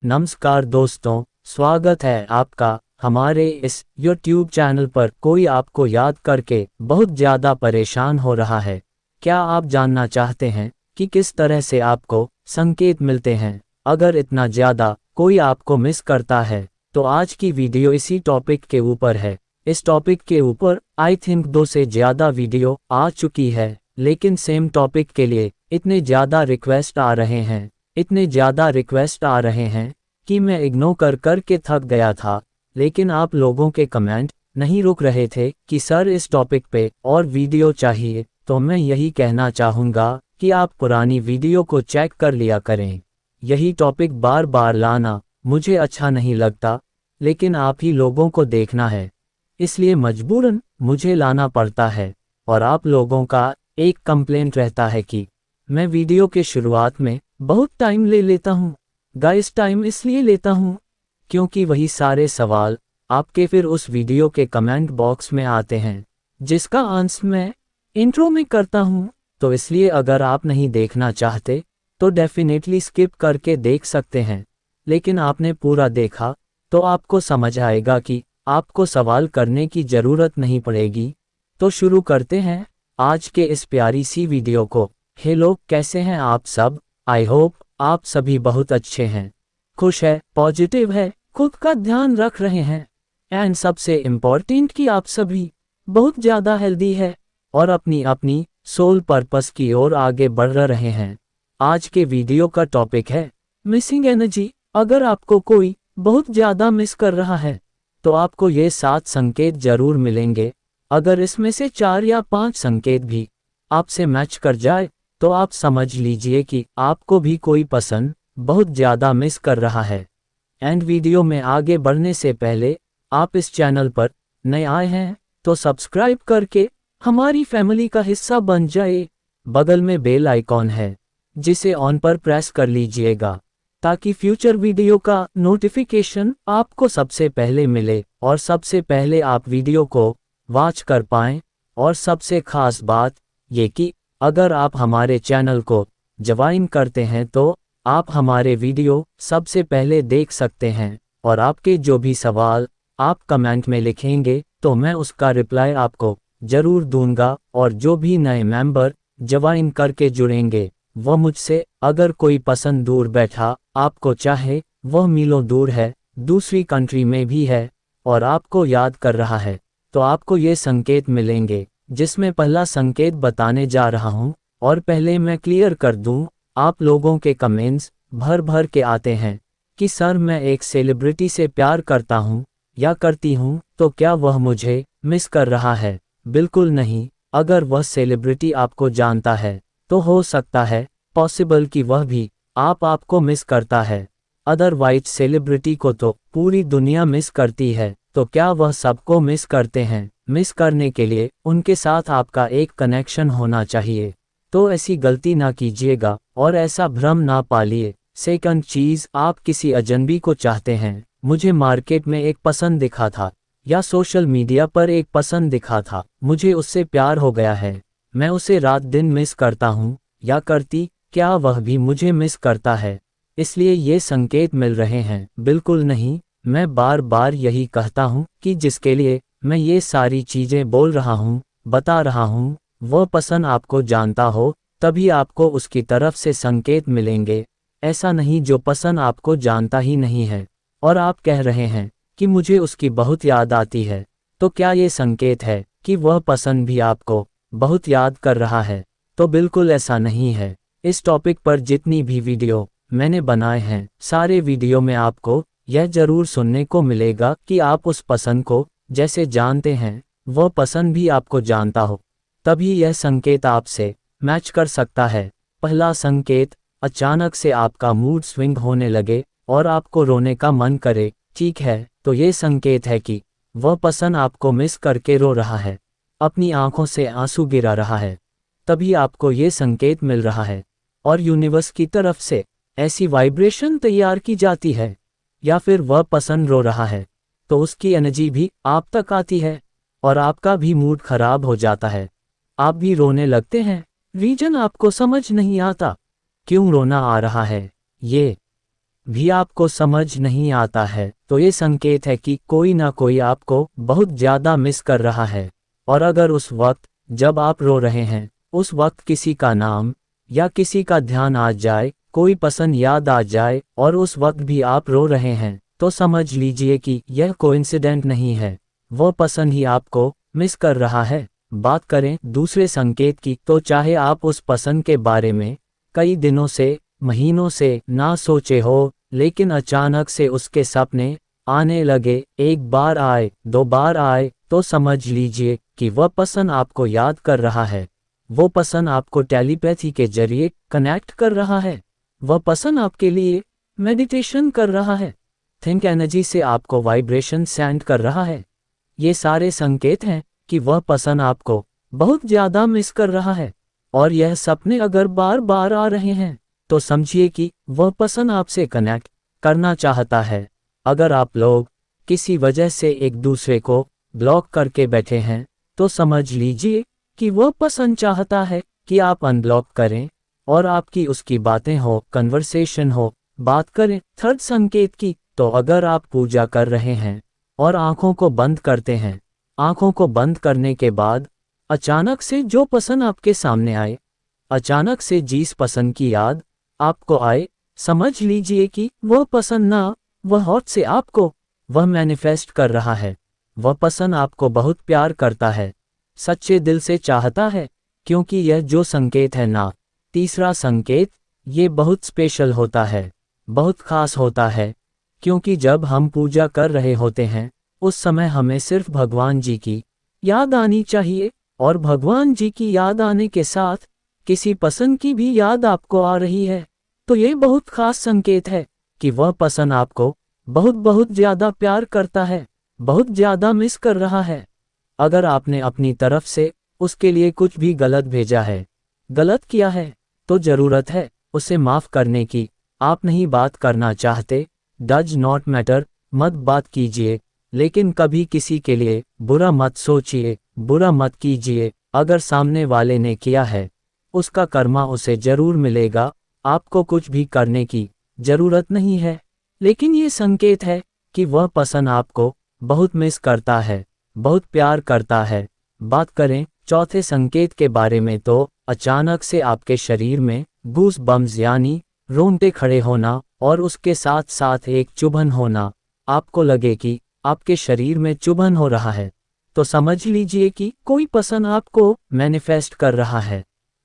नमस्कार दोस्तों, स्वागत है आपका हमारे इस YouTube चैनल पर। कोई आपको याद करके बहुत ज़्यादा परेशान हो रहा है। क्या आप जानना चाहते हैं कि किस तरह से आपको संकेत मिलते हैं? अगर इतना ज़्यादा कोई आपको मिस करता है तो आज की वीडियो इसी टॉपिक के ऊपर है। इस टॉपिक के ऊपर आई थिंक 2 से ज़्यादा वीडियो आ चुकी है, लेकिन सेम टॉपिक के लिए इतने ज़्यादा रिक्वेस्ट आ रहे हैं कि मैं इग्नोर करके थक गया था। लेकिन आप लोगों के कमेंट नहीं रुक रहे थे कि सर इस टॉपिक पे और वीडियो चाहिए, तो मैं यही कहना चाहूँगा कि आप पुरानी वीडियो को चेक कर लिया करें। यही टॉपिक बार बार लाना मुझे अच्छा नहीं लगता, लेकिन आप ही लोगों को देखना है, इसलिए मजबूरन मुझे लाना पड़ता है। और आप लोगों का एक कंप्लेंट रहता है कि मैं वीडियो के शुरुआत में बहुत टाइम ले लेता हूँ। गाइस, टाइम इसलिए लेता हूँ क्योंकि वही सारे सवाल आपके फिर उस वीडियो के कमेंट बॉक्स में आते हैं, जिसका आंसर मैं इंट्रो में करता हूँ। तो इसलिए अगर आप नहीं देखना चाहते तो डेफिनेटली स्किप करके देख सकते हैं, लेकिन आपने पूरा देखा तो आपको समझ आएगा कि आपको सवाल करने की ज़रूरत नहीं पड़ेगी। तो शुरू करते हैं आज के इस प्यारी सी वीडियो को। हेलो, कैसे हैं आप सब? आई होप आप सभी बहुत अच्छे हैं, खुश है, पॉजिटिव है, खुद का ध्यान रख रहे हैं, एंड सबसे इम्पोर्टेंट कि आप सभी बहुत ज़्यादा हेल्दी है और अपनी अपनी सोल पर्पस की ओर आगे बढ़ रहे हैं। आज के वीडियो का टॉपिक है मिसिंग एनर्जी। अगर आपको कोई बहुत ज़्यादा मिस कर रहा है तो आपको ये 7 संकेत जरूर मिलेंगे। अगर इसमें से 4 या 5 संकेत भी आपसे मैच कर जाए तो आप समझ लीजिए कि आपको भी कोई पसंद बहुत ज़्यादा मिस कर रहा है। एंड वीडियो में आगे बढ़ने से पहले आप इस चैनल पर नए आए हैं तो सब्सक्राइब करके हमारी फैमिली का हिस्सा बन जाए। बगल में बेल आइकॉन है, जिसे ऑन पर प्रेस कर लीजिएगा ताकि फ्यूचर वीडियो का नोटिफिकेशन आपको सबसे पहले मिले और सबसे पहले आप वीडियो को वॉच कर पाएं। और सबसे खास बात ये कि अगर आप हमारे चैनल को ज्वाइन करते हैं तो आप हमारे वीडियो सबसे पहले देख सकते हैं, और आपके जो भी सवाल आप कमेंट में लिखेंगे तो मैं उसका रिप्लाई आपको ज़रूर दूंगा। और जो भी नए मेंबर ज्वाइन करके जुड़ेंगे वह मुझसे, अगर कोई पसंद दूर बैठा आपको चाहे वह मीलों दूर है, दूसरी कंट्री में भी है और आपको याद कर रहा है, तो आपको ये संकेत मिलेंगे, जिसमें पहला संकेत बताने जा रहा हूँ। और पहले मैं क्लियर कर दूँ, आप लोगों के कमेंट्स भर भर के आते हैं कि सर मैं एक सेलिब्रिटी से प्यार करता हूँ या करती हूँ, तो क्या वह मुझे मिस कर रहा है? बिल्कुल नहीं। अगर वह सेलिब्रिटी आपको जानता है तो हो सकता है पॉसिबल कि वह भी आपको मिस करता है। अदरवाइज सेलिब्रिटी को तो पूरी दुनिया मिस करती है, तो क्या वह सबको मिस करते हैं? मिस करने के लिए उनके साथ आपका एक कनेक्शन होना चाहिए, तो ऐसी गलती ना कीजिएगा और ऐसा भ्रम ना पालिए। सेकंड चीज़, आप किसी अजनबी को चाहते हैं। मुझे मार्केट में एक पसंद दिखा था या सोशल मीडिया पर एक पसंद दिखा था, मुझे उससे प्यार हो गया है, मैं उसे रात दिन मिस करता हूँ या करती, क्या वह भी मुझे मिस करता है? इसलिए ये संकेत मिल रहे हैं? बिल्कुल नहीं। मैं बार बार यही कहता हूँ कि जिसके लिए मैं ये सारी चीज़ें बोल रहा हूँ, बता रहा हूँ, वह पसंद आपको जानता हो, तभी आपको उसकी तरफ से संकेत मिलेंगे। ऐसा नहीं जो पसंद आपको जानता ही नहीं है और आप कह रहे हैं कि मुझे उसकी बहुत याद आती है, तो क्या ये संकेत है कि वह पसंद भी आपको बहुत याद कर रहा है? तो बिल्कुल ऐसा नहीं है। इस टॉपिक पर जितनी भी वीडियो मैंने बनाए हैं, सारे वीडियो में आपको यह ज़रूर सुनने को मिलेगा कि आप उस पसंद को जैसे जानते हैं वह पसंद भी आपको जानता हो, तभी यह संकेत आपसे मैच कर सकता है। पहला संकेत, अचानक से आपका मूड स्विंग होने लगे और आपको रोने का मन करे। ठीक है, तो ये संकेत है कि वह पसंद आपको मिस करके रो रहा है, अपनी आंखों से आंसू गिरा रहा है, तभी आपको ये संकेत मिल रहा है। और यूनिवर्स की तरफ से ऐसी वाइब्रेशन तैयार की जाती है, या फिर वह पसंद रो रहा है तो उसकी एनर्जी भी आप तक आती है और आपका भी मूड खराब हो जाता है, आप भी रोने लगते हैं। रीजन आपको समझ नहीं आता क्यों रोना आ रहा है। ये भी आपको समझ नहीं आता है, तो ये संकेत है कि कोई ना कोई आपको बहुत ज़्यादा मिस कर रहा है। और अगर उस वक्त जब आप रो रहे हैं, उस वक्त किसी का नाम या किसी का ध्यान आ जाए, कोई पसंद याद आ जाए और उस वक्त भी आप रो रहे हैं, तो समझ लीजिए कि यह कोइंसिडेंट नहीं है, वह पसंद ही आपको मिस कर रहा है। बात करें दूसरे संकेत की, तो चाहे आप उस पसंद के बारे में कई दिनों से, महीनों से ना सोचे हो, लेकिन अचानक से उसके सपने आने लगे, एक बार आए, दो बार आए, तो समझ लीजिए कि वह पसंद आपको याद कर रहा है। वो पसंद आपको टेलीपैथी के जरिए कनेक्ट कर रहा है। वह पसंद आपके लिए मेडिटेशन कर रहा है, थिंक एनर्जी से आपको वाइब्रेशन सेंड कर रहा है। ये सारे संकेत हैं कि वह पसंद आपको बहुत ज़्यादा मिस कर रहा है। और यह सपने अगर बार बार आ रहे हैं, तो समझिए कि वह पसंद आपसे कनेक्ट करना चाहता है। अगर आप लोग किसी वजह से एक दूसरे को ब्लॉक करके बैठे हैं, तो समझ लीजिए कि वह पसंद चाहता है कि आप अनब्लॉक करें और आपकी उसकी बातें हो, कन्वर्सेशन हो, बात करें। थर्ड संकेत की, तो अगर आप पूजा कर रहे हैं और आंखों को बंद करते हैं, आंखों को बंद करने के बाद अचानक से जो पसंद आपके सामने आए, अचानक से जिस पसंद की याद आपको आए, समझ लीजिए कि वह पसंद ना, वह हॉट से आपको वह मैनिफेस्ट कर रहा है। वह पसंद आपको बहुत प्यार करता है, सच्चे दिल से चाहता है, क्योंकि यह जो संकेत है ना, तीसरा संकेत, ये बहुत स्पेशल होता है, बहुत खास होता है, क्योंकि जब हम पूजा कर रहे होते हैं, उस समय हमें सिर्फ भगवान जी की याद आनी चाहिए, और भगवान जी की याद आने के साथ किसी पसंद की भी याद आपको आ रही है, तो ये बहुत खास संकेत है कि वह पसंद आपको बहुत बहुत ज़्यादा प्यार करता है, बहुत ज़्यादा मिस कर रहा है। अगर आपने अपनी तरफ से उसके लिए कुछ भी गलत भेजा है, गलत किया है, तो ज़रूरत है उसे माफ़ करने की। आप नहीं बात करना चाहते, डज नॉट मैटर, मत बात कीजिए, लेकिन कभी किसी के लिए बुरा मत सोचिए, बुरा मत कीजिए। अगर सामने वाले ने किया है, उसका कर्मा उसे ज़रूर मिलेगा, आपको कुछ भी करने की ज़रूरत नहीं है। लेकिन ये संकेत है कि वह पसंद आपको बहुत मिस करता है, बहुत प्यार करता है। बात करें चौथे संकेत के बारे में, तो अचानक से आपके शरीर में गूस बम्स यानी रोंगटे खड़े होना और उसके साथ साथ एक चुभन होना, आपको लगे कि आपके शरीर में चुभन हो रहा है, तो समझ लीजिए कि कोई पसंद आपको मैनिफेस्ट कर रहा है,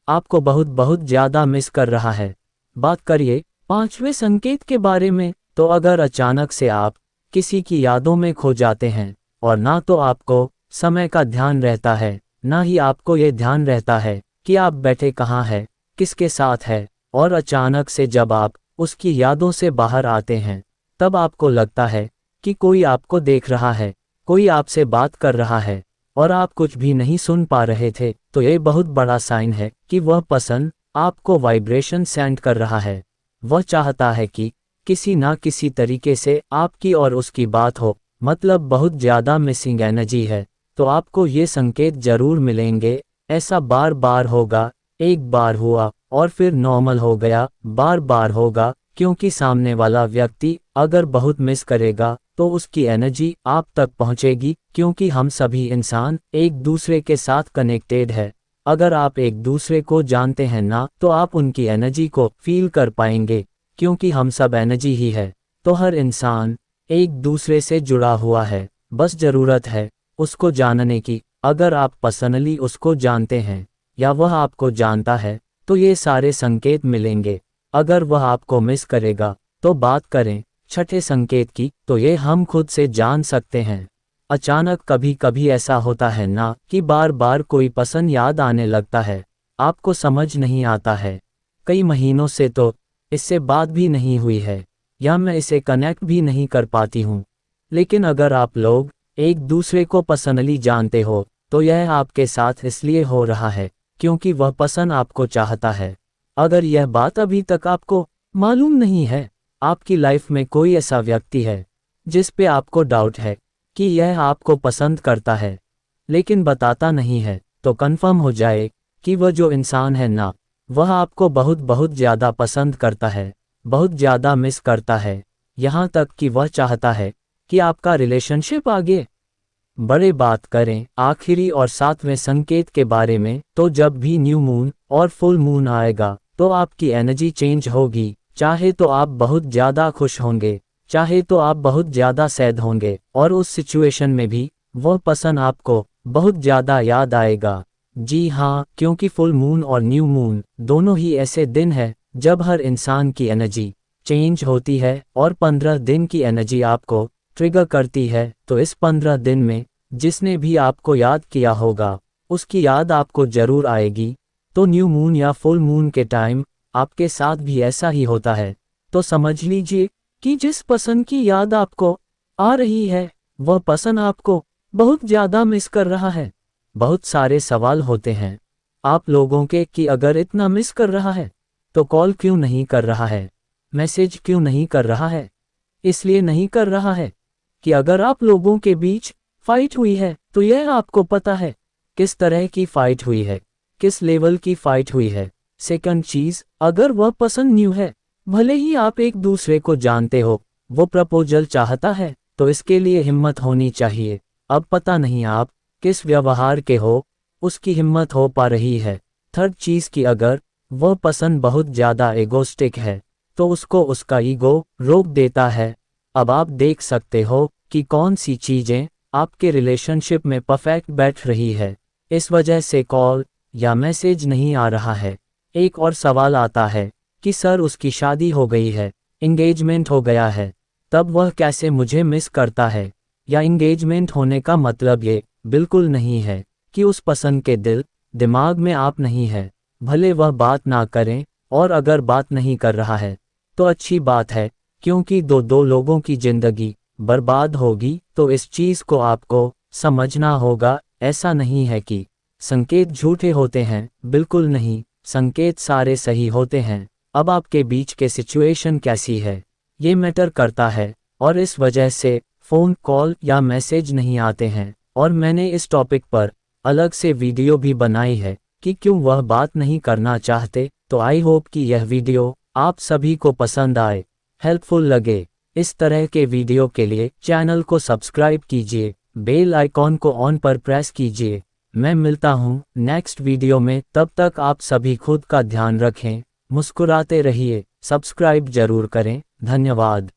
आपको बहुत बहुत ज़्यादा मिस कर रहा है। बात करिए पांचवें संकेत के बारे में, तो अगर अचानक से आप किसी की यादों में खो जाते हैं और ना तो आपको समय का ध्यान रहता है, ना ही आपको ये ध्यान रहता है कि आप बैठे कहाँ हैं, किसके साथ है, और अचानक से जब आप उसकी यादों से बाहर आते हैं, तब आपको लगता है कि कोई आपको देख रहा है, कोई आपसे बात कर रहा है और आप कुछ भी नहीं सुन पा रहे थे, तो ये बहुत बड़ा साइन है कि वह पसंद आपको वाइब्रेशन सेंड कर रहा है। वह चाहता है कि किसी ना किसी तरीके से आपकी और उसकी बात हो, मतलब बहुत ज़्यादा मिसिंग एनर्जी है, तो आपको ये संकेत ज़रूर मिलेंगे। ऐसा बार बार होगा, एक बार हुआ और फिर नॉर्मल हो गया, बार बार होगा, क्योंकि सामने वाला व्यक्ति अगर बहुत मिस करेगा तो उसकी एनर्जी आप तक पहुंचेगी, क्योंकि हम सभी इंसान एक दूसरे के साथ कनेक्टेड है। अगर आप एक दूसरे को जानते हैं ना, तो आप उनकी एनर्जी को फील कर पाएंगे, क्योंकि हम सब एनर्जी ही है। तो हर इंसान एक दूसरे से जुड़ा हुआ है, बस ज़रूरत है उसको जानने की। अगर आप पर्सनली उसको जानते हैं या वह आपको जानता है, तो ये सारे संकेत मिलेंगे। अगर वह आपको मिस करेगा, तो बात करें छठे संकेत की, तो ये हम खुद से जान सकते हैं। अचानक कभी कभी ऐसा होता है ना कि बार बार कोई पसंद याद आने लगता है, आपको समझ नहीं आता है, कई महीनों से तो इससे बात भी नहीं हुई है या मैं इसे कनेक्ट भी नहीं कर पाती हूँ। लेकिन अगर आप लोग एक दूसरे को पर्सनली जानते हो, तो यह आपके साथ इसलिए हो रहा है क्योंकि वह पसंद आपको चाहता है। अगर यह बात अभी तक आपको मालूम नहीं है, आपकी लाइफ में कोई ऐसा व्यक्ति है जिस पे आपको डाउट है कि यह आपको पसंद करता है लेकिन बताता नहीं है, तो कंफर्म हो जाए कि वह जो इंसान है ना, वह आपको बहुत बहुत ज़्यादा पसंद करता है, बहुत ज़्यादा मिस करता है, यहाँ तक कि वह चाहता है कि आपका रिलेशनशिप आगे बड़े। बात करें आखिरी और 7वें संकेत के बारे में, तो जब भी न्यू मून और फुल मून आएगा तो आपकी एनर्जी चेंज होगी। चाहे तो आप बहुत ज़्यादा खुश होंगे, चाहे तो आप बहुत ज़्यादा सैड होंगे, और उस सिचुएशन में भी वह पर्सन आपको बहुत ज़्यादा याद आएगा। जी हाँ, क्योंकि फुल मून और न्यू मून दोनों ही ऐसे दिन हैं जब हर इंसान की एनर्जी चेंज होती है और 15 दिन की एनर्जी आपको ट्रिगर करती है। तो इस 15 दिन में जिसने भी आपको याद किया होगा उसकी याद आपको ज़रूर आएगी। तो न्यू मून या फुल मून के टाइम आपके साथ भी ऐसा ही होता है। तो समझ लीजिए कि जिस पर्सन की याद आपको आ रही है वह पर्सन आपको बहुत ज़्यादा मिस कर रहा है। बहुत सारे सवाल होते हैं आप लोगों के कि अगर इतना मिस कर रहा है तो कॉल क्यों नहीं कर रहा है, मैसेज क्यों नहीं कर रहा है। इसलिए नहीं कर रहा है कि अगर आप लोगों के बीच फाइट हुई है तो यह आपको पता है किस तरह की फाइट हुई है, किस लेवल की फाइट हुई है। सेकंड चीज़, अगर वह पसंद न्यू है, भले ही आप एक दूसरे को जानते हो, वो प्रपोजल चाहता है तो इसके लिए हिम्मत होनी चाहिए। अब पता नहीं आप किस व्यवहार के हो, उसकी हिम्मत हो पा रही है। थर्ड चीज़ कि अगर वह पसंद बहुत ज़्यादा एगोस्टिक है तो उसको उसका ईगो रोक देता है। अब आप देख सकते हो कि कौन सी चीज़ें आपके रिलेशनशिप में परफेक्ट बैठ रही है, इस वजह से कॉल या मैसेज नहीं आ रहा है। एक और सवाल आता है कि सर उसकी शादी हो गई है, इंगेजमेंट हो गया है, तब वह कैसे मुझे मिस करता है। या इंगेजमेंट होने का मतलब ये बिल्कुल नहीं है कि उस पसंद के दिमाग में आप नहीं है। भले वह बात ना करें, और अगर बात नहीं कर रहा है तो अच्छी बात है, क्योंकि दो लोगों की ज़िंदगी बर्बाद होगी। तो इस चीज़ को आपको समझना होगा। ऐसा नहीं है कि संकेत झूठे होते हैं, बिल्कुल नहीं, संकेत सारे सही होते हैं। अब आपके बीच के सिचुएशन कैसी है ये मैटर करता है, और इस वजह से फ़ोन कॉल या मैसेज नहीं आते हैं। और मैंने इस टॉपिक पर अलग से वीडियो भी बनाई है कि क्यों वह बात नहीं करना चाहते। तो आई होप कि यह वीडियो आप सभी को पसंद आए, हेल्पफुल लगे। इस तरह के वीडियो के लिए चैनल को सब्सक्राइब कीजिए, बेल आइकॉन को ऑन पर प्रेस कीजिए। मैं मिलता हूँ नेक्स्ट वीडियो में, तब तक आप सभी खुद का ध्यान रखें, मुस्कुराते रहिए, सब्सक्राइब जरूर करें। धन्यवाद।